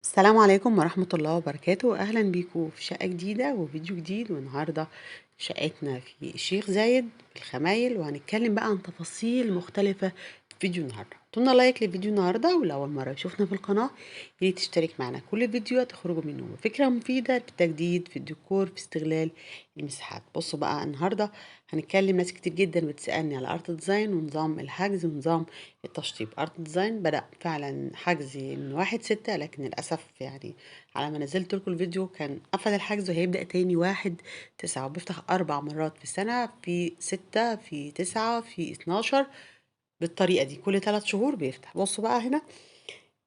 السلام عليكم ورحمة الله وبركاته. أهلا بيكم في شقة جديدة وفيديو جديد. والنهاردة شقتنا في الشيخ زايد في الخمايل، وهنتكلم بقى عن تفاصيل مختلفة في فيديو النهاردة. حطولنا لايك للفيديو النهاردة، ولو أول مرة يشوفنا في القناة ياريت تشترك معنا. كل الفيديوهات تخرجوا منه فكرة مفيدة للتجديد في الديكور في استغلال المساحات. بصوا بقى النهاردة هنتكلم. ناس كتير جدا بتسألني على ارت ديزاين ونظام الحجز ونظام التشطيب. ارت ديزاين بدأ فعلا حجز من 1/6، لكن للأسف يعني على ما نزلت لكم الفيديو كان قفل الحجز، وهيبدأ تاني 1/9، وبيفتح 4 مرات في السنة، في 6، في 9، في 12، بالطريقة دي كل 3 شهور بيفتح. بصوا بقى هنا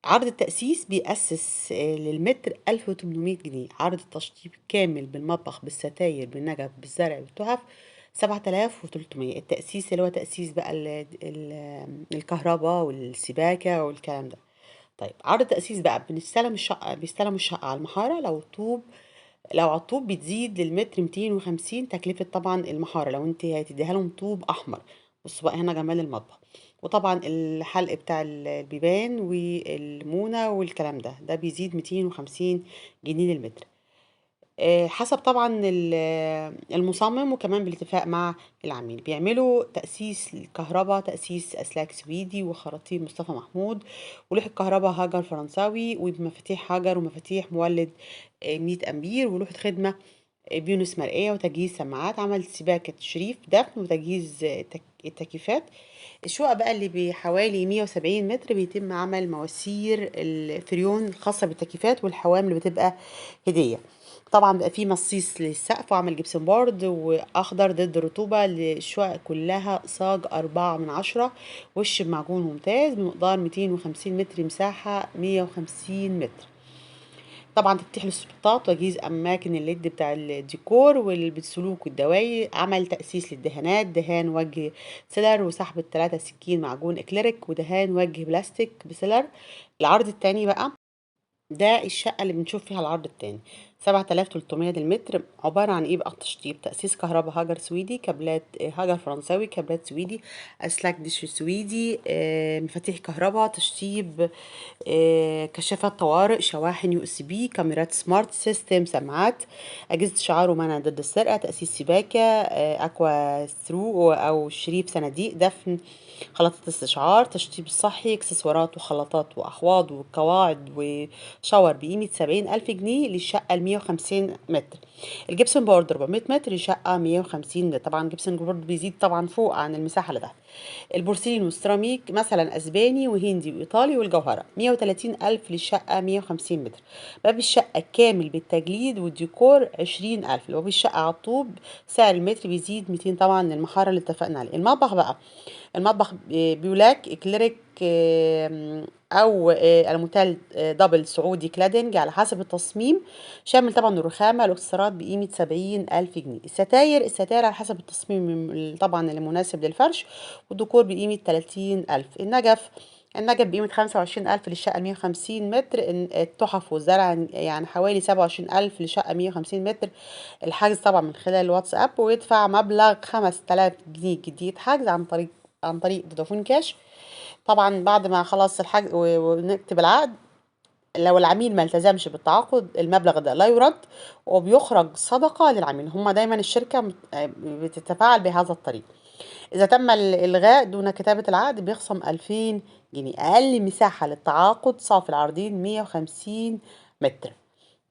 عرض التأسيس بيأسس للمتر 1800 جنيه. عرض التشطيب كامل بالمطبخ بالستاير بالنجف بالزرع بالتحف 7300. التأسيس اللي هو تأسيس بقى الكهرباء والسباكة والكلام ده. طيب عرض التأسيس بقى بيستلم الشقة على المحارة. لو على الطوب بتزيد للمتر 250 تكلفة طبعا المحارة، لو انت هتديها لهم طوب أحمر. بصوا بقى هنا جمال المطبخ. وطبعا الحلق بتاع البيبان والمونة والكلام ده بيزيد 250 جنيه للمتر. حسب طبعا المصمم، وكمان بالاتفاق مع العميل بيعملوا تأسيس الكهرباء، تأسيس أسلاك سويدي وخراطيم مصطفى محمود، ولوحة كهرباء هاجر فرنساوي، وبمفاتيح هاجر ومفاتيح مولد 100 أمبير، ولوحة خدمة بيونس مرئية، وتجهيز سماعات، عمل سباكة شريف دفن، وتجهيز التكييفات. الشقق بقى اللي بحوالي 170 متر بيتم عمل مواسير الفريون الخاصة بالتكييفات والحوامل اللي بتبقى هدية. طبعا بقى فيه مصيص للسقف، وعمل جبسن بورد واخضر ضد الرطوبة. للشقق كلها صاج 4/10، وش بمعجون ممتاز بمقدار 250 متر، مساحة 150 متر. طبعا تفتيح للسلطات وتجهيز اماكن الليد بتاع الديكور والسلوك والدواي. عمل تاسيس للدهانات، دهان وجه سيلر وسحب ال3 سكين معجون اكليريك، ودهان وجه بلاستيك بسيلر. العرض التاني بقى ده الشقة اللي بنشوف فيها العرض التاني 7300 للمتر. عبارة عن ايه بقى؟ التشطيب تأسيس كهرباء هاجر سويدي، كابلات هاجر فرنساوي، كابلات سويدي، أسلاك دش سويدي، مفاتيح كهرباء، تشطيب كشافات طوارئ، شواحن USB، كاميرات سمارت سيستم، سماعات، أجهزة إشعار ومنع ضد السرقة، تأسيس سباكة، أكوا ثرو أو شريف صناديق دفن، خلطات استشعار، تشطيب صحي، اكسسوارات وخلطات وأحواض وقواعد وشاور بقيمة 70,000 جنيه للشقة 150 متر. الجبسون بورد 400 متر لشقة 150 متر. طبعا الجبسون بورد بيزيد طبعا فوق عن المساحة اللي تحت. البورسلين والسيراميك مثلا اسباني وهندي وايطالي، والجوهره 130 الف للشقه 150 متر. باب الشقه كامل بالتجليد والديكور 20 الف. لو باب الشقه على الطوب سعر المتر بيزيد 200 طبعا للمحاره اللي اتفقنا عليه. المطبخ بقى المطبخ بيولاك اكليريك او الموتيل دبل سعودي كلادنج على حسب التصميم، شامل طبعا الرخامه الاكسسوارات بقيمه 70,000 جنيه. الستاير على حسب التصميم طبعا اللي مناسب للفرش، والديكور بقيمه 30,000. النجف بقيمة 25,000 للشقة 150 متر. التحف والزرع يعني حوالي 27,000 لشقة 150 متر. الحجز طبعا من خلال الواتساب، ويدفع مبلغ 5,000 جنيه جديد حجز عن طريق فودافون كاش. طبعا بعد ما خلص الحجز ونكتب العقد، لو العميل ما التزمش بالتعاقد المبلغ ده لا يرد، وبيخرج صدقة للعميل. هما دايما الشركة بتتفاعل بهذا الطريق. إذا تم الإلغاء دون كتابة العقد بيخصم 2000 جنيه. أقل مساحة للتعاقد صافي العرضين 150 متر.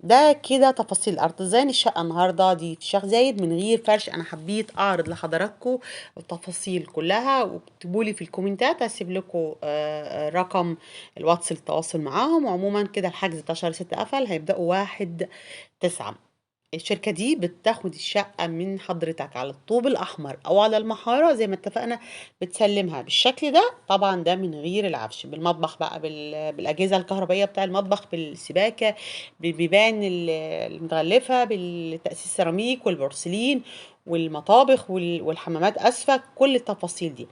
ده كده تفاصيل ارض ديزاين الشقه النهارده دي في الشيخ زايد من غير فرش. انا حبيت اعرض لحضراتكم التفاصيل كلها، واكتبوا لي في الكومنتات هسيب لكم رقم الواتس للتواصل معاهم. وعموما كده الحجز بتاع شهر 6 قفل، هيبداوا 1/9. الشركة دي بتاخد الشقة من حضرتك على الطوب الأحمر أو على المحارة زي ما اتفقنا، بتسلمها بالشكل ده. طبعا ده من غير العفش. بالمطبخ بقى بالأجهزة الكهربائية بتاع المطبخ، بالسباكة، بالبيبان المتغلفة، بالتأسيس سيراميك والبورسلين والمطابخ والحمامات أسفة، كل التفاصيل دي.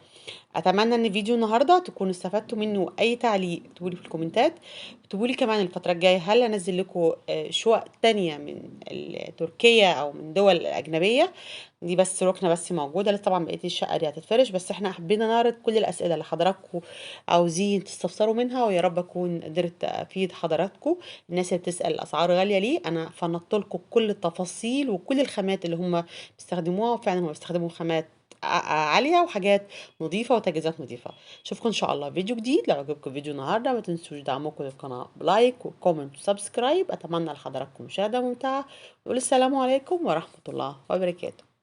اتمنى ان فيديو النهارده تكونوا استفدتوا منه. اي تعليق اكتبوا لي في الكومنتات. اكتبوا لي كمان الفتره الجايه هل انزل لكم شقق تانية من تركيا او من دول اجنبيه. دي بس ركنه بس موجوده لسه، طبعا بقيه الشقه دي هتتفرش، بس احنا حبينا نعرض كل الاسئله اللي حضراتكم عاوزين تستفسروا منها، ويا رب اكون قدرت افيد حضراتكم. الناس اللي بتسال الاسعار غاليه ليه، انا فنطت لكم كل التفاصيل وكل الخامات اللي هم بيستخدموها، وفعلا هم بيستخدموا خامات عاليه وحاجات نظيفة وتجهيزات نظيفة. اشوفكم ان شاء الله في فيديو جديد. لو عجبكم فيديو النهارده ما تنسوش دعمكم للقناة بلايك وكومنت وسبسكرايب. اتمنى لحضراتكم مشاهدة ممتعة. نقول السلام عليكم ورحمة الله وبركاته.